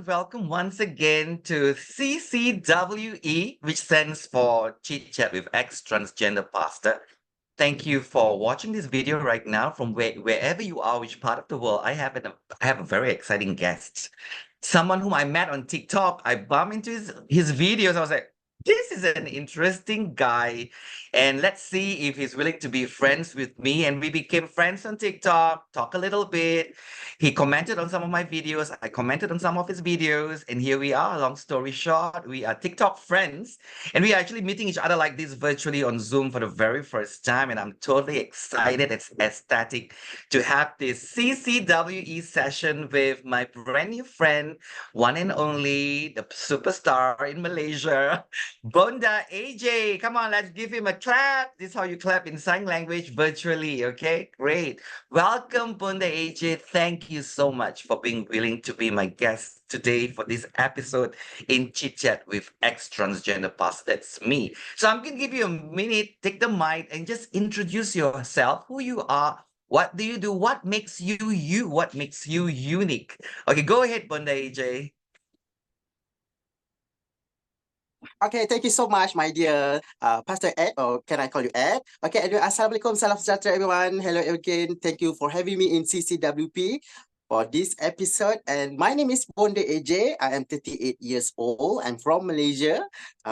welcome once again to CCWE, which stands for Chit Chat with Ex-transgender pastor. Thank you for watching this video right now from wherever you are, which part of the world. I have a very exciting guest, someone whom I met on TikTok. I bumped into his videos. I was like, this is an interesting guy, and let's see if he's willing to be friends with me. And we became friends on TikTok, talk a little bit. He commented on some of my videos. I commented on some of his videos, and here we are. Long story short, we are TikTok friends, and we are actually meeting each other like this virtually on Zoom for the very first time. And I'm totally excited. It's ecstatic to have this CCWE session with my brand new friend, one and only, the superstar in Malaysia, Bonda AJ. Come on, let's give him a clap. This is how you clap in sign language virtually. Okay, great. Welcome, Bonda AJ. Thank you so much for being willing to be my guest today for this episode in Chit Chat with Ex-transgender pastor. That's me. So I'm going to give you a minute, take the mic, and just introduce yourself, who you are, what do you do, what makes you you, what makes you unique. Okay, go ahead, Bonda AJ. Okay, thank you so much, my dear Pastor Ed, or can I call you Ed? Okay, anyway, Assalamualaikum, salam sejahtera, everyone. Hello again. Thank you for having me in CCWP for this episode. And my name is Bonda AJ. I am 38 years old. I'm from Malaysia,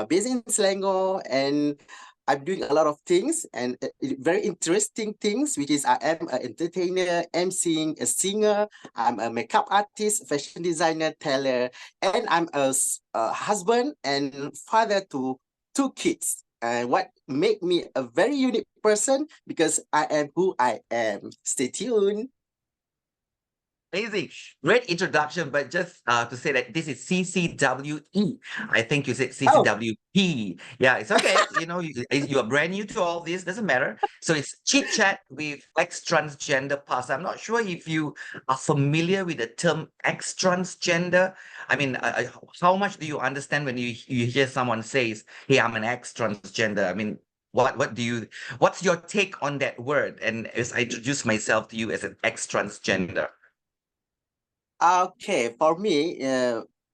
based in Selangor, and I'm doing a lot of things and very interesting things, which is I am an entertainer, emceeing, a singer, I'm a makeup artist, fashion designer, tailor, and I'm a husband and father to 2 kids. And what make me a very unique person because I am who I am. Stay tuned. Amazing. Great introduction, but just to say that this is CCWE. I think you said CCWP. Yeah, it's okay. You are brand new to all this, doesn't matter. So it's Chit Chat with Ex-transgender pastor. I'm not sure if you are familiar with the term ex-transgender. I mean, how much do you understand when you hear someone says, hey, I'm an ex-transgender? I mean, what's your take on that word? And as I introduce myself to you as an ex-transgender. Okay, for me,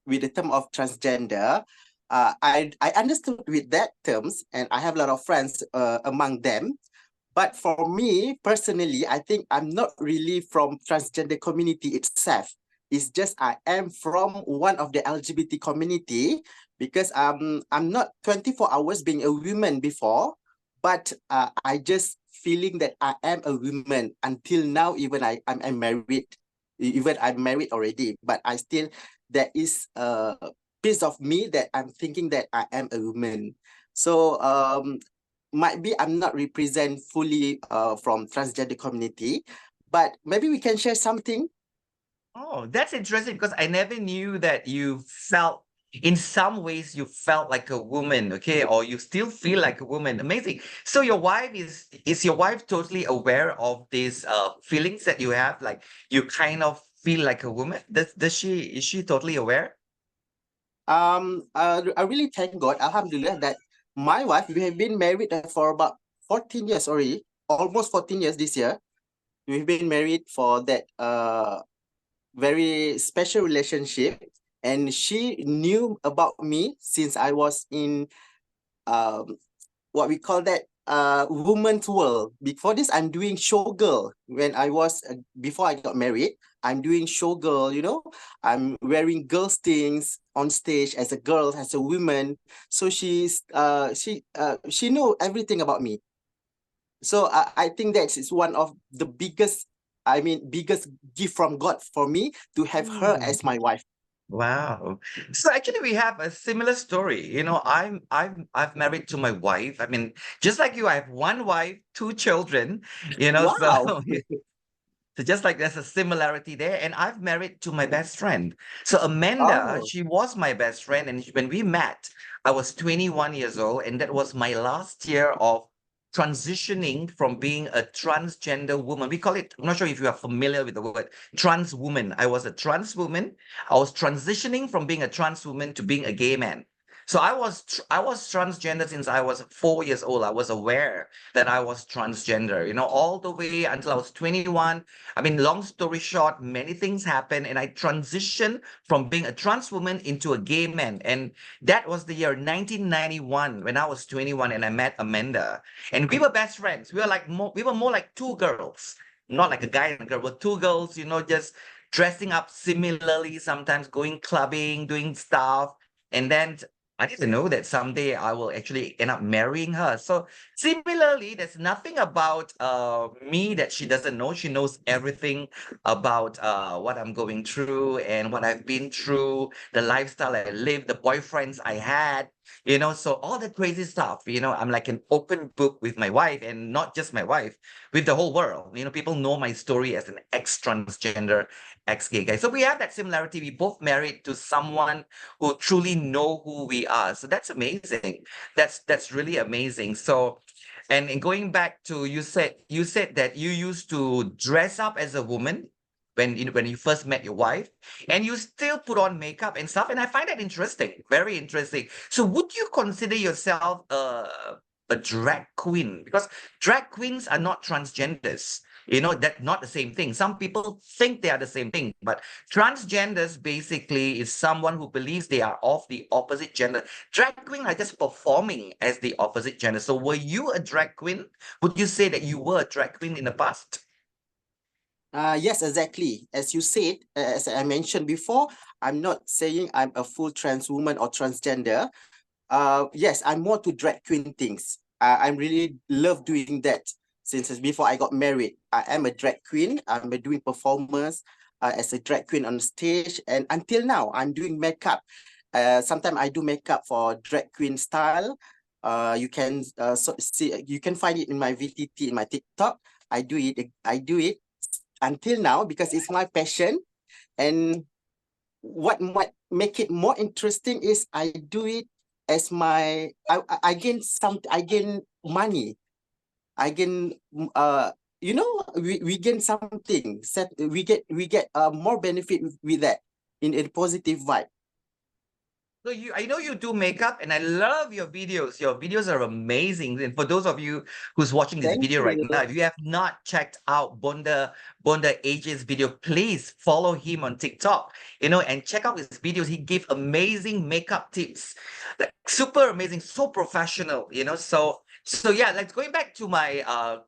with the term of transgender, I understood with that terms, and I have a lot of friends among them. But for me personally, I think I'm not really from transgender community itself. It's just I am from one of the LGBT community because I'm not 24 hours being a woman before, but I just feeling that I am a woman until now. Even I'm married. Even I'm married already, but I still, there is a piece of me that I'm thinking that I am a woman. So might be I'm not represent fully from transgender community, but maybe we can share something. Oh, that's interesting because I never knew that in some ways you felt like a woman, okay, or you still feel like a woman. Amazing. So your wife is your wife totally aware of these feelings that you have, like you kind of feel like a woman? Is she totally aware? I really thank God, Alhamdulillah, that my wife, we have been married for about 14 years already, almost 14 years this year. We've been married for that very special relationship, and she knew about me since I was in what we call that woman's world. Before this, I'm doing showgirl. When I was before I got married, I'm doing showgirl. I'm wearing girls things on stage as a girl, as a woman. So she know everything about me. So I think that is one of the biggest gift from God for me to have her as my wife. Wow. So actually we have a similar story. I've married to my wife. I mean, just like you, I have one wife, 2 children, Wow. so so just like there's a similarity there. And I've married to my best friend. So Amanda, Oh. she was my best friend. And when we met, I was 21 years old. And that was my last year of transitioning from being a transgender woman. We call it, I'm not sure if you are familiar with the word trans woman. I was a trans woman. I was transitioning from being a trans woman to being a gay man. So I was transgender since I was 4 years old. I was aware that I was transgender, all the way until I was 21. I mean, long story short, many things happened, and I transitioned from being a trans woman into a gay man. And that was the year 1991 when I was 21 and I met Amanda. And we were best friends. We were more like two girls, not like a guy and a girl, but two girls, just dressing up similarly, sometimes going clubbing, doing stuff. And then I didn't know that someday I will actually end up marrying her. So similarly, there's nothing about me that she doesn't know. She knows everything about what I'm going through and what I've been through, the lifestyle I lived, the boyfriends I had, so all the crazy stuff, I'm like an open book with my wife, and not just my wife, with the whole world. People know my story as an ex-transgender, ex-gay guy. So we have that similarity. We both married to someone who truly know who we are. So that's amazing. That's really amazing. So, and in going back to, you said that you used to dress up as a woman when you first met your wife, and you still put on makeup and stuff. And I find that interesting, very interesting. So would you consider yourself a drag queen? Because drag queens are not transgenders. That's not the same thing. Some people think they are the same thing, but transgenders basically is someone who believes they are of the opposite gender. Drag queen are just performing as the opposite gender. So were you a drag queen? Would you say that you were a drag queen in the past? Yes, exactly. As you said, as I mentioned before, I'm not saying I'm a full trans woman or transgender. Yes, I'm more to drag queen things. I really love doing that since before I got married. I am a drag queen. I'm doing performance as a drag queen on stage, and until now, I'm doing makeup. Sometimes I do makeup for drag queen style. You can see, you can find it in my VTT, in my TikTok. I do it. I do it until now because it's my passion. And what might make it more interesting is I do it as I I gain money. I gain we gain something. We get more benefit with that in a positive vibe. So I know you do makeup, and I love your videos. Your videos are amazing. And for those of you who's watching this Thank video right you. now, if you have not checked out Bonda AJ's video, please follow him on TikTok, and check out his videos. He gave amazing makeup tips, like super amazing, so professional, So yeah, like going back to my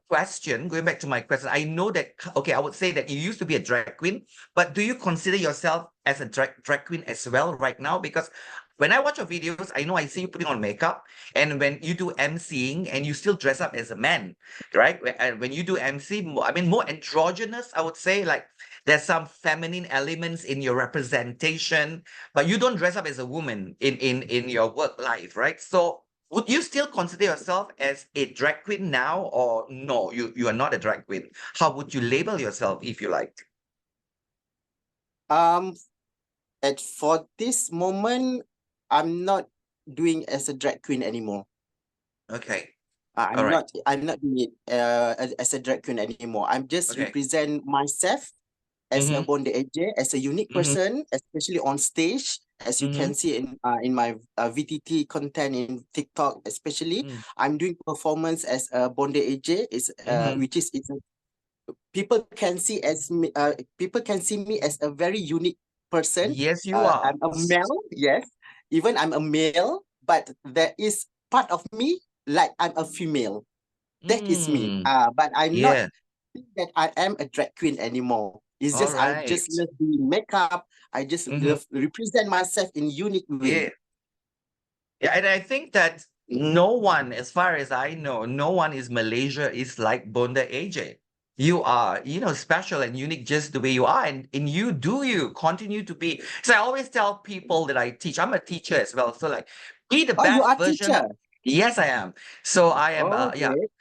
question, I know that, okay, I would say that you used to be a drag queen, but do you consider yourself as a drag queen as well right now? Because when I watch your videos, I know I see you putting on makeup, and when you do emceeing, and you still dress up as a man, right? And when you do MC, I mean, more androgynous, I would say, like there's some feminine elements in your representation, but you don't dress up as a woman in your work life, right? So would you still consider yourself as a drag queen now, or no, you are not a drag queen? How would you label yourself if you like? Um, for this moment, I'm not doing as a drag queen anymore. Okay. All I'm right. not doing it as a drag queen anymore. I'm just Okay. represent myself as a Mm-hmm. Bonda AJ, as a unique Mm-hmm. person, especially on stage, as you Mm-hmm. can see in my VTT content in TikTok, especially. I'm doing performance as a Bonda AJ, Mm-hmm. which is people can see me as a very unique person. Yes, you are. I'm a male, yes. Even I'm a male, but there is part of me like I'm a female. That is me. Mm. But I'm not Yeah. think that I am a drag queen anymore. It's All just I right. just love doing makeup. I just Mm-hmm. love represent myself in unique way. Yeah. Yeah, and I think that no one, as far as I know, no one is Malaysia is like Bonda AJ. You are, special and unique just the way you are. And you continue to be. So I always tell people that I teach, I'm a teacher as well. So like, be the Oh, you best are version of, teacher. yes, I am. So I am, Oh, yeah. great.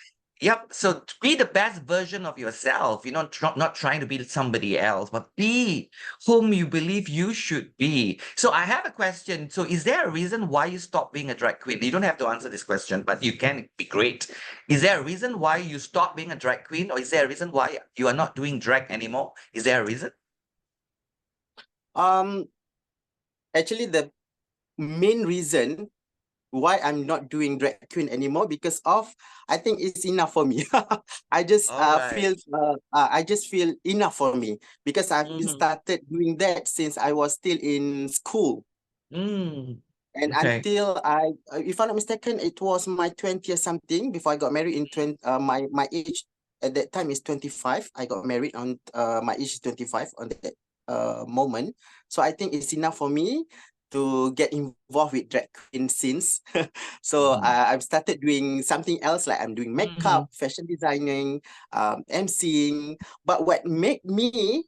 Yep. So be the best version of yourself. You're not trying to be somebody else, but be whom you believe you should be. So I have a question. So is there a reason why you stopped being a drag queen? You don't have to answer this question, but you can be great. Is there a reason why you stopped being a drag queen, or is there a reason why you are not doing drag anymore? Is there a reason? Um, Actually, the main reason why I'm not doing drag queen anymore, because of, I think it's enough for me. I just All right. feel enough for me, because I've been Mm-hmm. started doing that since I was still in school. Mm. And Okay. until if I'm not mistaken, it was my 20th something before I got married in my age at that time is 25. I got married on my age is 25 on that moment. So I think it's enough for me to get involved with drag queen scenes. So Mm-hmm. I've started doing something else, like I'm doing Mm-hmm. makeup, fashion designing, emceeing. But what made me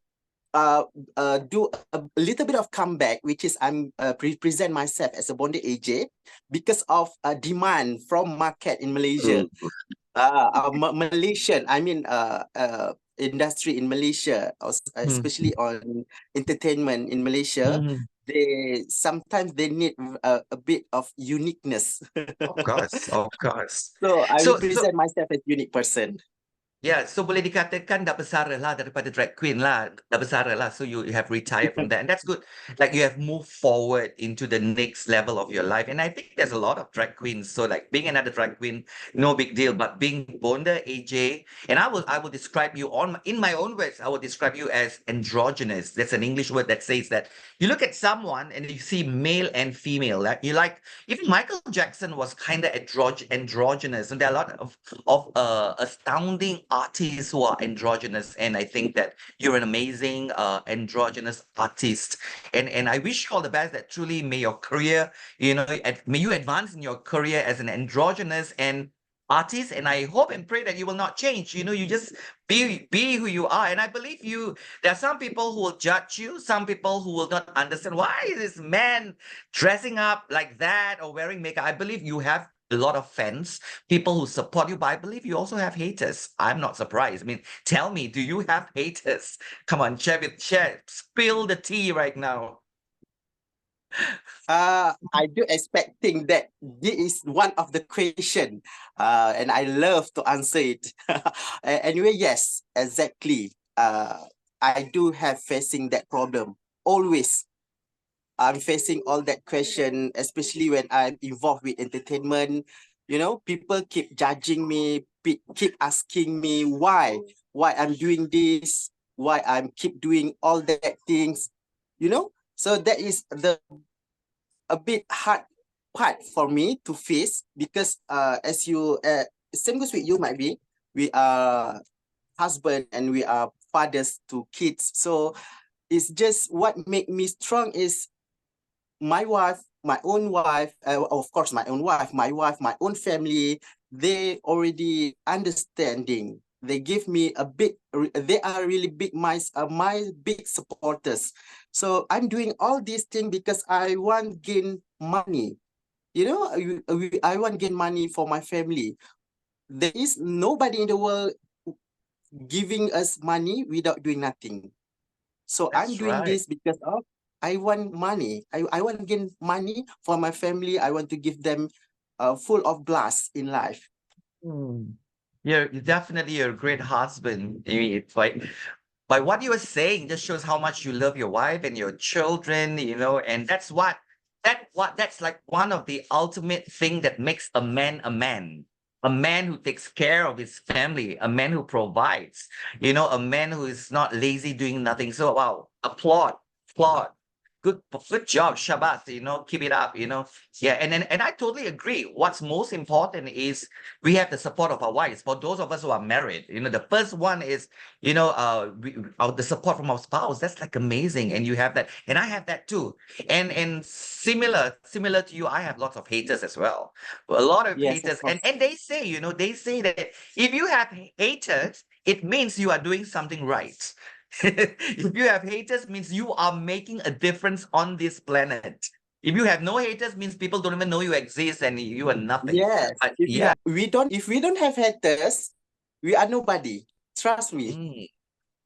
do a little bit of comeback, which is I'm present myself as a Bonda AJ because of a demand from market in Malaysia. Malaysian, I mean, industry in Malaysia, Mm-hmm. especially on entertainment in Malaysia. Mm-hmm. They sometimes they need a bit of uniqueness. Of course, of course. So I So represent myself as unique person. yeah, so boleh dikatakan dah bersara lah daripada drag queen lah. Dah bersara lah. So you have retired from that. And that's good. Like you have moved forward into the next level of your life. And I think there's a lot of drag queens. So like being another drag queen, no big deal. But being Bonda AJ, and I will describe you in my own words, I will describe you as androgynous. That's an English word that says that you look at someone and you see male and female. Like you like, even Michael Jackson was kind of androgynous. And there are a lot of astounding artists who are androgynous, and I think that you're an amazing androgynous artist, and I wish you all the best. That truly may your career, may you advance in your career as an androgynous and artist, and I hope and pray that you will not change. You just be who you are, and I believe you. There are some people who will judge you, some people who will not understand why is this man dressing up like that or wearing makeup. I believe you have a lot of fans, people who support you, but I believe you also have haters. I'm not surprised. I mean, tell me, do you have haters? Come on, share, spill the tea right now. I do expecting that this is one of the question, and I love to answer it. Anyway, yes, exactly. I do have facing that problem always. I'm facing all that question, especially when I'm involved with entertainment. People keep judging me, keep asking me why I'm doing this, why I'm keep doing all that things. So that is a bit hard part for me to face, because as you same goes with you, might be, we are husband and we are fathers to kids. So it's just what make me strong is my wife, my own wife, of course, my wife, my own family. They already understanding. They give me a big, they are really big, my big supporters. So I'm doing all these things because I want gain money. I want gain money for my family. There is nobody in the world giving us money without doing nothing. So I'm That's doing right. this because of I want money. I want to gain money for my family. I want to give them full of blast in life. Hmm. You're definitely a great husband. I mean, it's like by what you were saying just shows how much you love your wife and your children, and that's like one of the ultimate thing that makes a man a man. A man who takes care of his family, a man who provides, a man who is not lazy doing nothing. So wow, applaud. Good job, Shabbat, keep it up, Yeah, and I totally agree. What's most important is we have the support of our wives. For those of us who are married, the first one is, the support from our spouse. That's like amazing, and you have that, and I have that too. And similar to you, I have lots of haters as well. A lot of Yes, of haters, and course. and they say that if you have haters, it means you are doing something right. If you have haters, means you are making a difference on this planet. If you have no haters, means people don't even know you exist and you are nothing. Yes. But yeah. If we don't have haters, we are nobody. Trust me.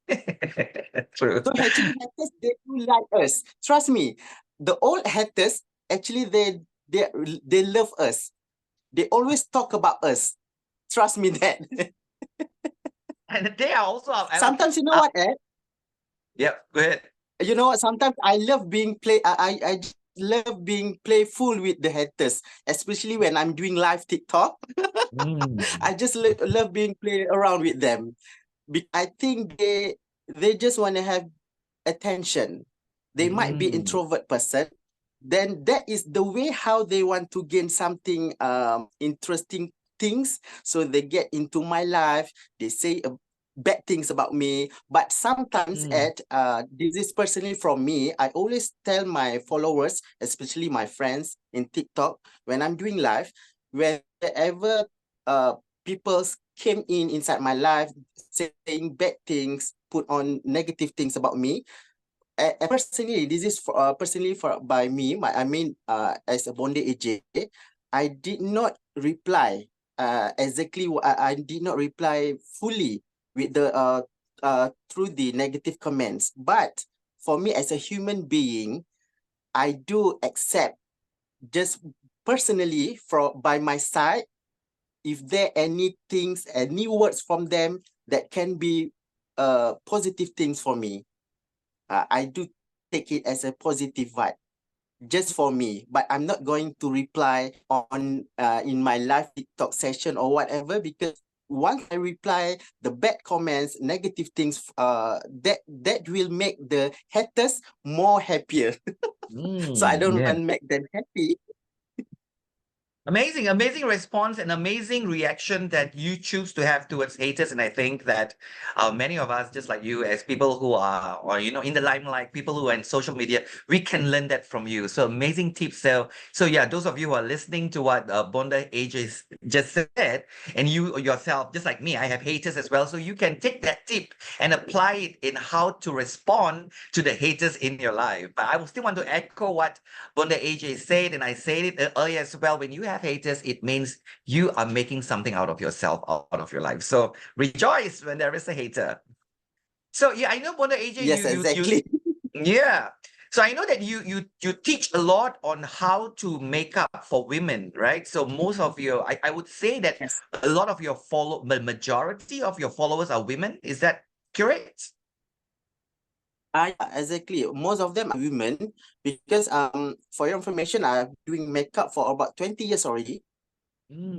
Mm. True. So actually, haters, they do like us. Trust me. The old haters, actually, they they love us. They always talk about us. Trust me that. And they are also okay. Sometimes, you know what, Ed? Yeah, go ahead. You know what? Sometimes I love being play. I love being playful with the haters, especially when I'm doing live TikTok. I just love being play around with them. I think they just want to have attention. They might be introvert person. Then that is the way how they want to gain something interesting things. So they get into my life. They say bad things about me. But sometimes this is personally from me. I always tell my followers, especially my friends in TikTok, when I'm doing live, whenever people came inside my life saying bad things, put on negative things about me. Personally, this is personally by me. As a Bonda AJ, I did not reply exactly. I did not reply fully with the through the negative comments. But for me, as a human being, I do accept just personally by my side. If there any things, any words from them that can be positive things for me, I do take it as a positive vibe just for me, but I'm not going to reply on in my live TikTok session or whatever, because once I reply the bad comments, negative things, that will make the haters more happier. So I don't want to make them happy. Amazing, amazing response and amazing reaction that you choose to have towards haters. And I think that many of us, just like you, as people who are, or in the limelight, people who are in social media, we can learn that from you. So amazing tips. So yeah, those of you who are listening to what Bonda AJ just said, and you yourself, just like me, I have haters as well. So you can take that tip and apply it in how to respond to the haters in your life. But I will still want to echo what Bonda AJ said, and I said it earlier as well. When you have haters, it means you are making something out of yourself, out of your life. So rejoice when there is a hater. So yeah, I know Bonda AJ, Yes, exactly. yeah. So I know that you teach a lot on how to make up for women, right? So most of your, I would say that Yes. a lot of your majority of your followers are women. Is that correct? Yeah, exactly. Most of them are women because for your information, I've been doing makeup for about 20 years already.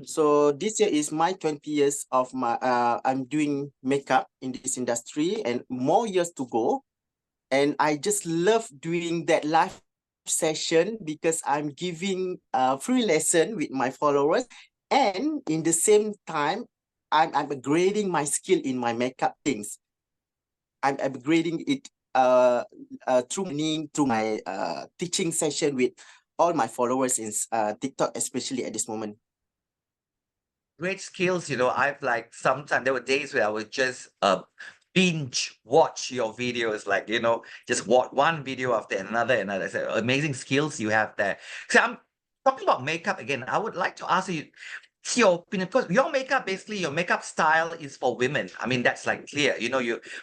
So this year is my 20 years of my I'm doing makeup in this industry and more years to go. And I just love doing that live session because I'm giving a free lesson with my followers, and in the same time I'm upgrading my skill in my makeup things. I'm upgrading it through my teaching session with all my followers in TikTok, especially at this moment. Great skills. I've like sometimes there were days where I would just binge watch your videos, like just watch one video after another. So amazing skills you have there. So I'm talking about makeup again. I would like to ask you your opinion, because your makeup, basically your makeup style is for women. I mean, that's like clear,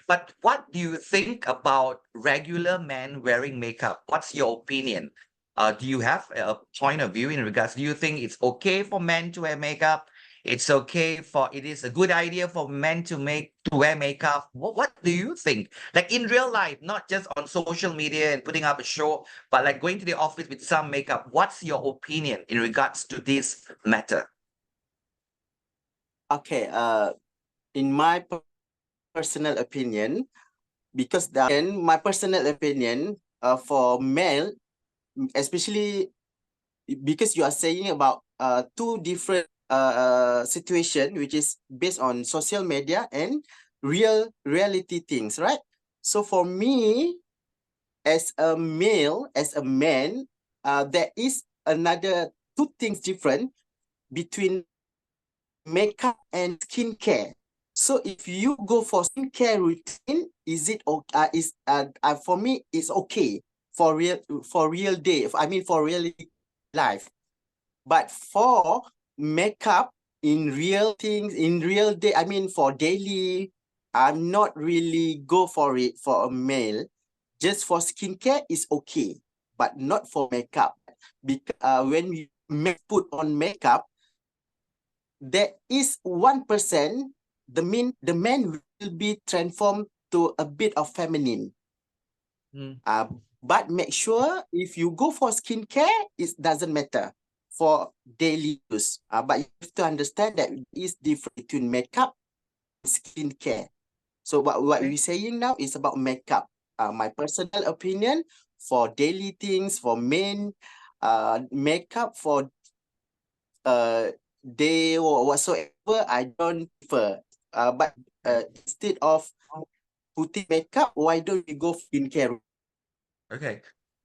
but what do you think about regular men wearing makeup? What's your opinion? Do you have a point of view in regards? Do you think it's okay for men to wear makeup? It is a good idea for men to wear makeup. What do you think? Like in real life, not just on social media and putting up a show, but like going to the office with some makeup. What's your opinion in regards to this matter? Okay, in my personal opinion, because in my personal opinion, for male, especially because you are saying about two different situation, which is based on social media and reality things, right? So for me, as a male, as a man, there is another two things different between makeup and skincare. So if you go for skincare routine, is it okay? For me, it's okay for real day. I mean for real life. But for makeup in real things, in real day, I mean for daily, I'm not really go for it for a male. Just for skincare is okay, but not for makeup. Because when you put on makeup, there is 1%, the man will be transformed to a bit of feminine. But make sure if you go for skincare, it doesn't matter for daily use. But you have to understand that it is different between makeup and skincare. So what Okay. we're saying now is about makeup. My personal opinion for daily things, for men, makeup for day or whatsoever, I don't prefer. But instead of putting makeup, why don't we go skincare? Okay.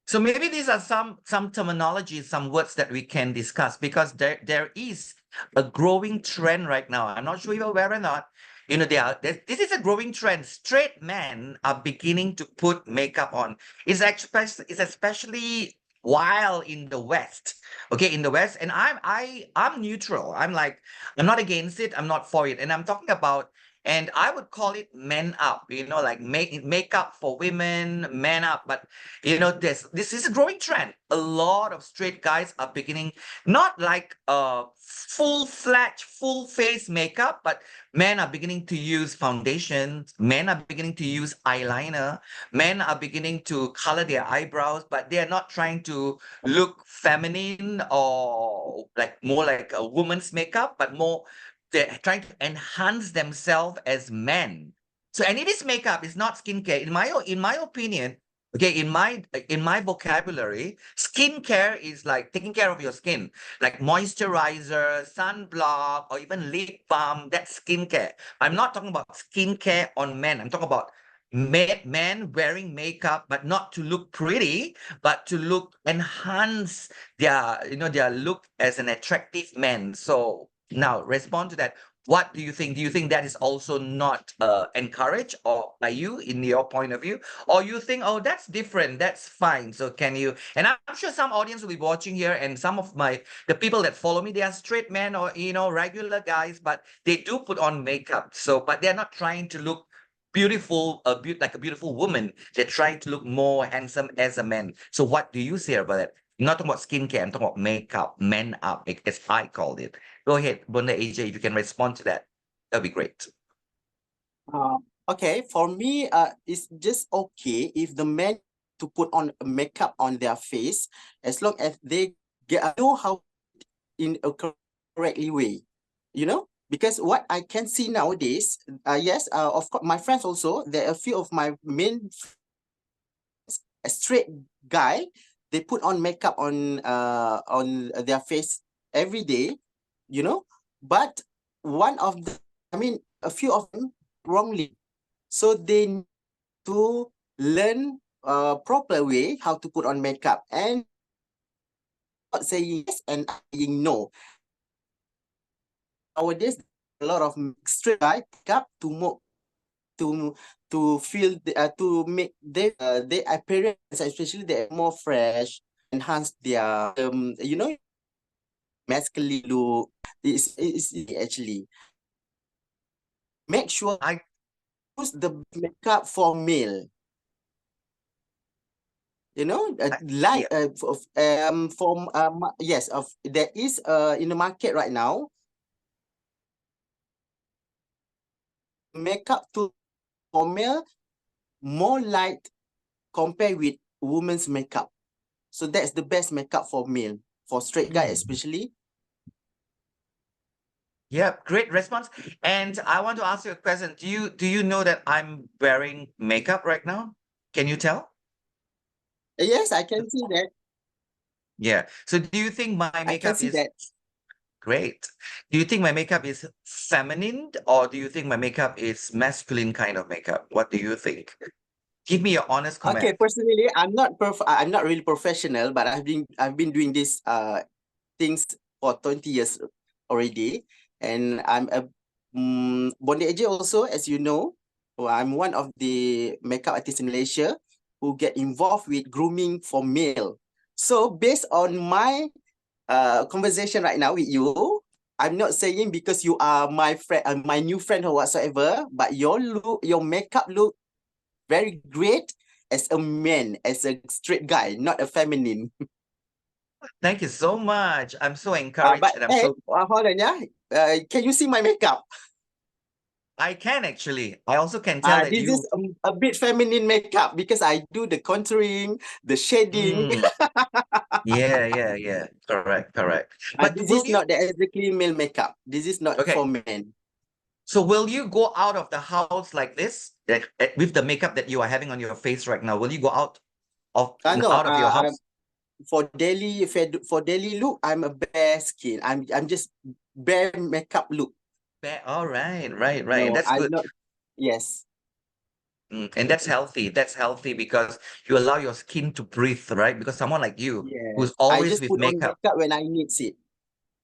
So maybe these are some terminology, some words that we can discuss because there is a growing trend right now. I'm not sure if you're aware or not. You know, this is a growing trend. Straight men are beginning to put makeup on. It's especially wild in the West. Okay, in the West, and I'm neutral. I'm not against it. I'm not for it. And I'm talking about and I would call it men up, like makeup for women, men up. But this is a growing trend. A lot of straight guys are beginning, not like full-fledged, full-face makeup, but men are beginning to use foundation. Men are beginning to use eyeliner. Men are beginning to color their eyebrows, but they are not trying to look feminine or like more like a woman's makeup, but more they're trying to enhance themselves as men. So, and it is makeup, it's not skincare. In my opinion, okay, in my vocabulary, skincare is like taking care of your skin, like moisturizer, sunblock, or even lip balm. That's skincare. I'm not talking about skincare on men. I'm talking about men wearing makeup, but not to look pretty, but to look enhance their look as an attractive man. So now respond to that. What do you think? Do you think that is also not encouraged or by you in your point of view? Or you think, oh, that's different, that's fine. So can you, and I'm sure some audience will be watching here and some of the people that follow me, they are straight men or, regular guys, but they do put on makeup. So, but they're not trying to look beautiful, like a beautiful woman. They're trying to look more handsome as a man. So what do you say about that? I'm not talking about skincare, I'm talking about makeup, men up, as I called it. Go ahead, Bonda AJ, if you can respond to that, that'd be great. Uh, okay, for me, it's just okay if the men to put on makeup on their face as long as they know how in a correctly way, because what I can see nowadays, yes, of course, my friends also, there are a few of my men, a straight guy, they put on makeup on their face every day, but one of the, a few of them wrongly. So they need to learn proper way how to put on makeup and not saying yes and saying no. Nowadays, a lot of straight guy makeup to feel to make their appearance, especially they're more fresh, enhance their masculine look. Is actually make sure I use the makeup for male. yeah, Yes, of there is in the market right now makeup to for male more light compared with women's makeup. So that's the best makeup for male, for straight guy especially. yeah, great response. And I want to ask you a question. Do you know that I'm wearing makeup right now? Can you tell? Yes, I can see that. Yeah. So do you think my I can makeup see is that. great? Do you think my makeup is feminine or do you think my makeup is masculine kind of makeup? What do you think? Give me your honest comment. Okay, personally, I'm not really professional, but I've been doing this things for 20 years already, and I'm a Bonda AJ also, as you know. I'm one of the makeup artists in Malaysia who get involved with grooming for male. So based on my conversation right now with you, I'm not saying because you are my friend, my new friend or whatsoever, but your makeup look very great as a man, as a straight guy, not a feminine. Thank you so much. I'm so encouraged But and I'm hey, so hold on, yeah. Can you see my makeup? I can actually. I also can tell that This you. is a bit feminine makeup because I do the contouring, the shading. Mm, yeah. Correct. But This will is you? not the exactly male makeup. This is not Okay. for men. So will you go out of the house like this, like with the makeup that you are having on your face right now? Will you go of No, out of your house? for daily look, I'm a bare skin. I'm just bare makeup look. All right. And No, that's I'm good. not. Yes, And that's healthy. That's healthy because you allow your skin to breathe, right? Because someone like you who's yes. I always just with put on makeup. makeup when I need it.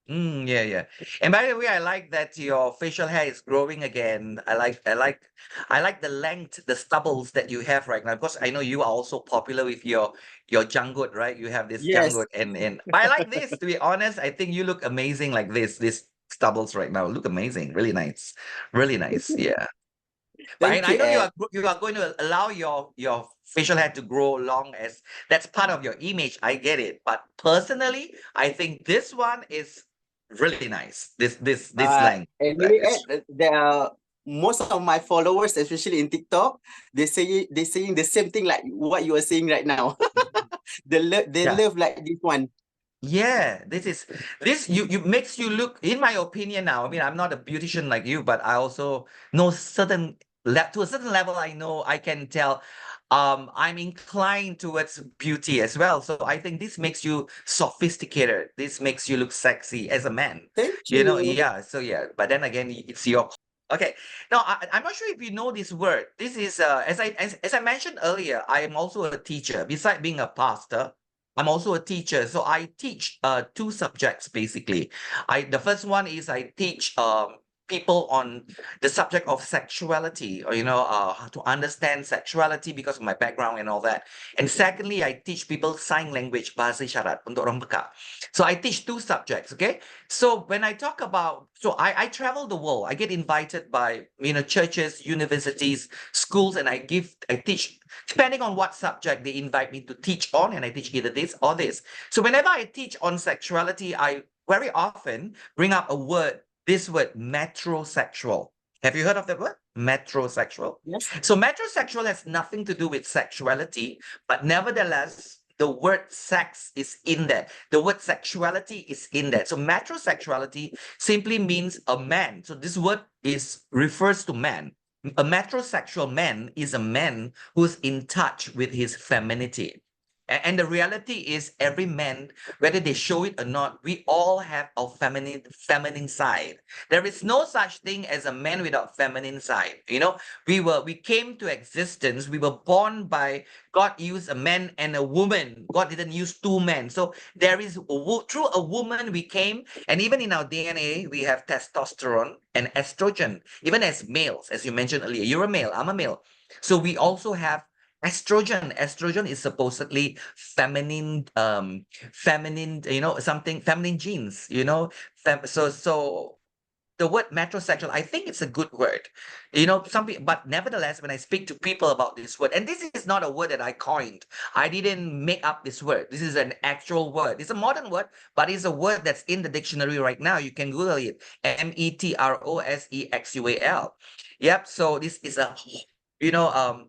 Yeah. And by the way, I like that your facial hair is growing again. I like the length, the stubbles that you have right now. Because I know you are also popular with your janggut, right? You have this Yes, janggut, and but I like this. To be honest, I think you look amazing like this stubbles right now. Look amazing, really nice, really nice. Yeah. But thank I you, know Ed. you are going to allow your facial hair to grow long as that's part of your image. I get it. But personally, I think this one is really nice. This length. Right? Anyway, Ed, there are most of my followers, especially in TikTok, they saying the same thing like what you are saying right now. They Yeah. love like this one. Yeah, this you makes you look, in my opinion now. I mean, I'm not a beautician like you, but I also know to a certain level, I know I can tell I'm inclined towards beauty as well. So I think this makes you sophisticated. This makes you look sexy as a man. Thank you. Yeah. So yeah, but then again, it's your okay. Now I'm not sure if you know this word. This is as I mentioned earlier, I am also a teacher. Besides being a pastor, I'm also a teacher, so I teach two subjects basically. The first one is I teach people on the subject of sexuality, or how to understand sexuality because of my background and all that. And secondly, I teach people sign language, bahasa isyarat untuk orang peka. So I teach two subjects, okay? So when I talk about, so I travel the world. I get invited by churches, universities, schools, and I teach depending on what subject they invite me to teach on, and I teach either this or this. So whenever I teach on sexuality, I very often bring up this word, metrosexual. Have you heard of that word? Metrosexual. Yes. So metrosexual has nothing to do with sexuality, but nevertheless, the word sex is in there. The word sexuality is in there. So metrosexuality simply means a man. So this word refers to man. A metrosexual man is a man who's in touch with his femininity. And the reality is, every man, whether they show it or not, we all have a feminine side. There is no such thing as a man without feminine side. We came to existence. We were born by God used a man and a woman. God didn't use two men. So there is through a woman we came, and even in our DNA we have testosterone and estrogen. Even as males, as you mentioned earlier, you're a male, I'm a male. So we also have estrogen. Estrogen is supposedly feminine, something feminine genes, so the word metrosexual, I think it's a good word. Some people, but nevertheless, when I speak to people about this word, and this is not a word that I coined, I didn't make up this word. This is an actual word. It's a modern word, but it's a word that's in the dictionary right now. You can Google it. metrosexual. Yep. So this is you know,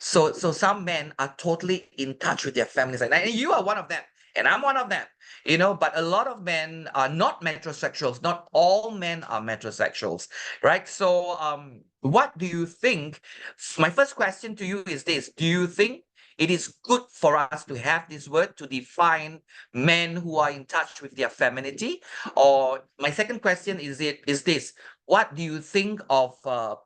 so some men are totally in touch with their families, and you are one of them, and I'm one of them. But a lot of men are not metrosexuals. Not all men are metrosexuals, right? So, what do you think? My first question to you is this: do you think it is good for us to have this word to define men who are in touch with their femininity? Or my second question is this: what do you think of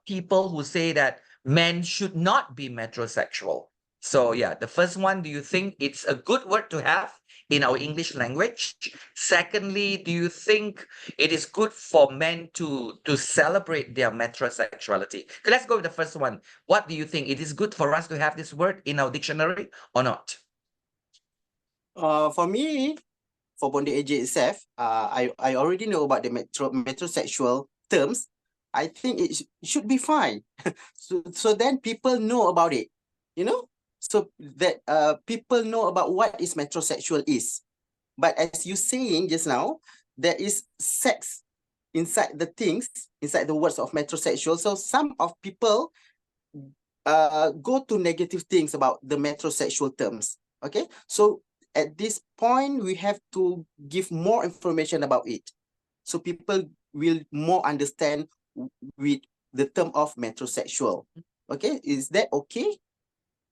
people who say that men should not be metrosexual? So yeah, the first one, do you think it's a good word to have in our English language? Secondly, do you think it is good for men to celebrate their metrosexuality? So let's go with the first one. What do you think? It is good for us to have this word in our dictionary or not? For me, for Bonda AJ itself, I already know about the metrosexual terms. I think should be fine. So then people know about it, so that people know about what is metrosexual is. But as you saying just now, there is sex inside the things, inside the words of metrosexual. So some of people go to negative things about the metrosexual terms. Okay, so at this point we have to give more information about it, so people will more understand with the term of metrosexual. Okay, is that okay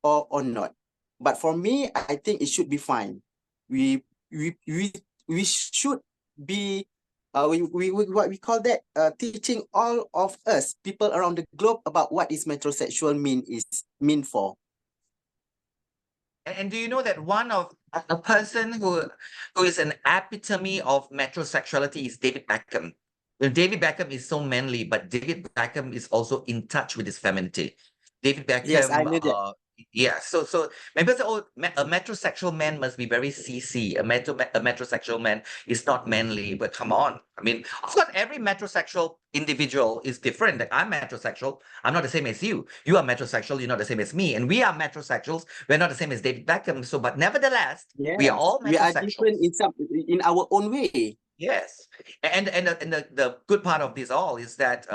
or not? But for me, I think it should be fine. We we should be what we call that, teaching all of us, people around the globe, about what is metrosexual mean for. And do you know that one of a person who is an epitome of metrosexuality is David Beckham. David Beckham is so manly, but David Beckham is also in touch with his femininity. David Yes, I Beckham, know that. yeah. So maybe say, oh, a metrosexual man must be very CC. A metrosexual man is not manly. But come on, I mean, of course, every metrosexual individual is different. Like I'm metrosexual, I'm not the same as you. You are metrosexual, you're not the same as me, and we are metrosexuals. We're not the same as David Beckham. So, but nevertheless, we are Yes, all we are different metrosexuals. in our own way. Yes, and the good part of this all is that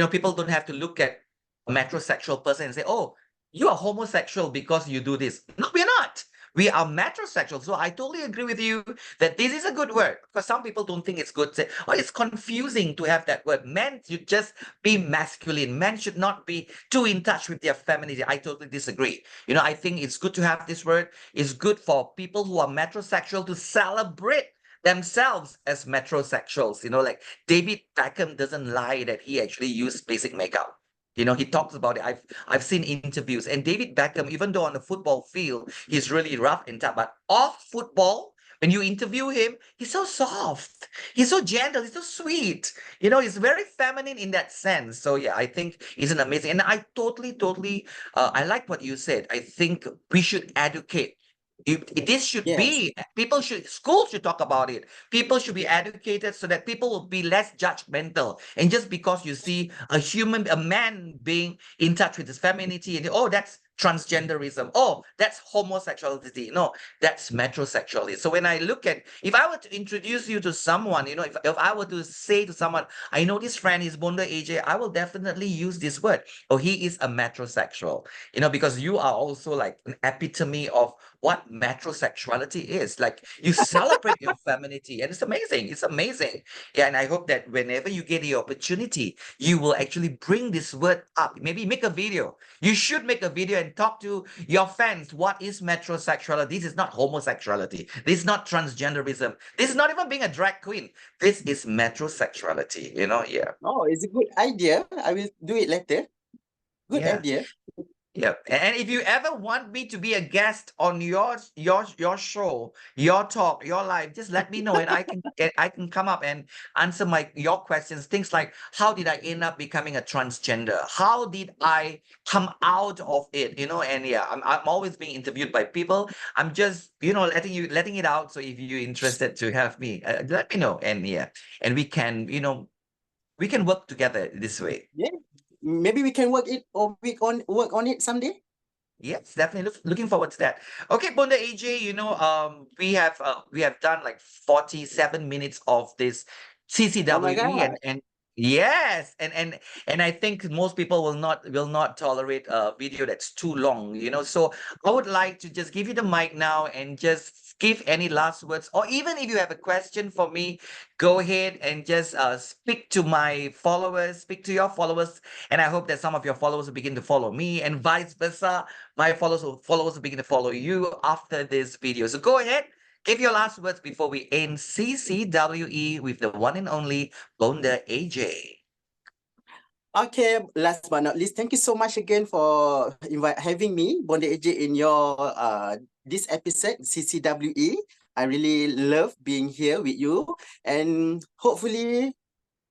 people don't have to look at a metrosexual person and say, "Oh, you are homosexual because you do this." No, we're not. We are metrosexual. So I totally agree with you that this is a good word, because some people don't think it's good. Say, "Oh, it's confusing to have that word." Men should just be masculine. Men should not be too in touch with their femininity. I totally disagree. I think it's good to have this word. It's good for people who are metrosexual to celebrate themselves as metrosexuals. Like David Beckham doesn't lie that he actually used basic makeup. He talks about it. I've seen interviews, and David Beckham, even though on the football field he's really rough and tough, but off football, when you interview him, he's so soft, he's so gentle, he's so sweet. He's very feminine in that sense. So yeah, I think he's an amazing. And I totally, I like what you said. I think we should educate. This should Yes. be, schools should talk about it. People should be educated so that people will be less judgmental. And just because you see a man being in touch with his femininity, and oh, that's transgenderism. Oh, that's homosexuality. No, that's metrosexuality. So when I look at, if I were to introduce you to someone, if I were to say to someone, I know this friend is Bonda AJ, I will definitely use this word. Oh, he is a metrosexual. Because you are also like an epitome of what metrosexuality is. Like you celebrate your femininity, and it's amazing. It's amazing. Yeah, and I hope that whenever you get the opportunity, you will actually bring this word up. Maybe make a video. You should make a video and talk to your fans. What is metrosexuality? This is not homosexuality. This is not transgenderism. This is not even being a drag queen. This is metrosexuality. Yeah. Oh, it's a good idea. I will do it later. Good Yeah. idea. Yep. And if you ever want me to be a guest on your show, your talk, your live, just let me know, and I can come up and answer your questions. Things like, how did I end up becoming a transgender? How did I come out of it? And yeah, I'm always being interviewed by people. I'm just letting it out. So if you're interested to have me, let me know, and yeah, and we can work together this way. Yeah. Maybe we can work on it someday. Yes, definitely looking forward to that. Okay, Bonda AJ, we have done like 47 minutes of this Oh my CCWE, God. and yes, and I think most people will not tolerate a video that's too long. So I would like to just give you the mic now and just give any last words, or even if you have a question for me, go ahead and just speak to my followers, speak to your followers, and I hope that some of your followers will begin to follow me, and vice versa. My followers will begin to follow you after this video. So go ahead, give your last words before we end CCWE with the one and only Bonda AJ. Okay, last but not least, thank you so much again for having me, Bonda AJ, in your this episode, CCWE. I really love being here with you, and hopefully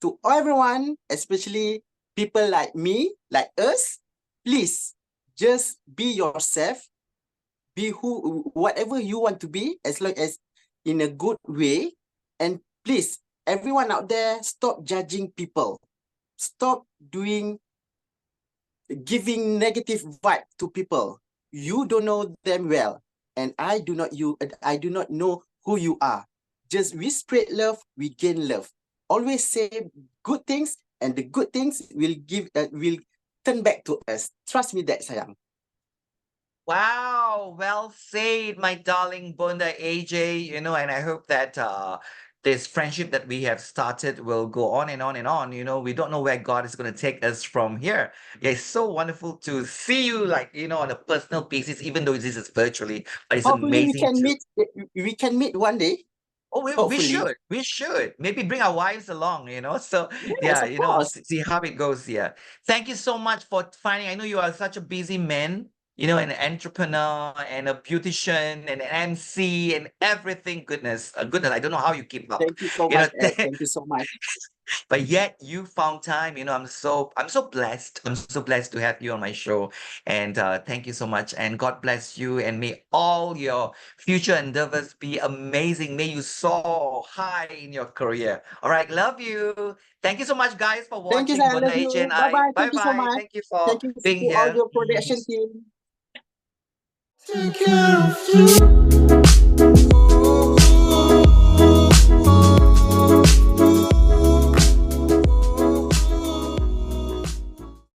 to everyone, especially people like me, like us, please just be yourself, be whatever you want to be, as long as in a good way. And please, everyone out there, stop judging people. Stop giving negative vibe to people. You don't know them well, and I do not know who you are. Just we spread love, we gain love. always say good things, and the good things will turn back to us. Trust me that, sayang. Wow, well said, my darling Bonda AJ. You know, and I hope that this friendship that we have started will go on and on and on. You know, we don't know where God is going to take us from here. Yeah, it's so wonderful to see you, like, you know, on a personal basis, even though this is virtually, but it's Hopefully we amazing can to. meet. We can meet one day. Oh, we Hopefully. should. We should. Maybe bring our wives along, you know. So, Yes, yeah, of you know, course. see how it goes. Yeah. Thank you so much for finding. I know you are such a busy man, you know, an entrepreneur and a beautician and an MC and everything. Goodness, goodness, I don't know how you keep up. Thank you so You know, much, Ed. Thank you so much. but yet you found time. You know, I'm so blessed. I'm so blessed to have you on my show. And thank you so much. And God bless you. And may all your future endeavors be amazing. May you soar high in your career. All right, love you. Thank you so much, guys, for Thank you, watching sir. I Bonda love AJ you. and Bye I. bye. Bye Thank you so bye. much. Thank you for Thank you being to all here. your production team. Take care of you.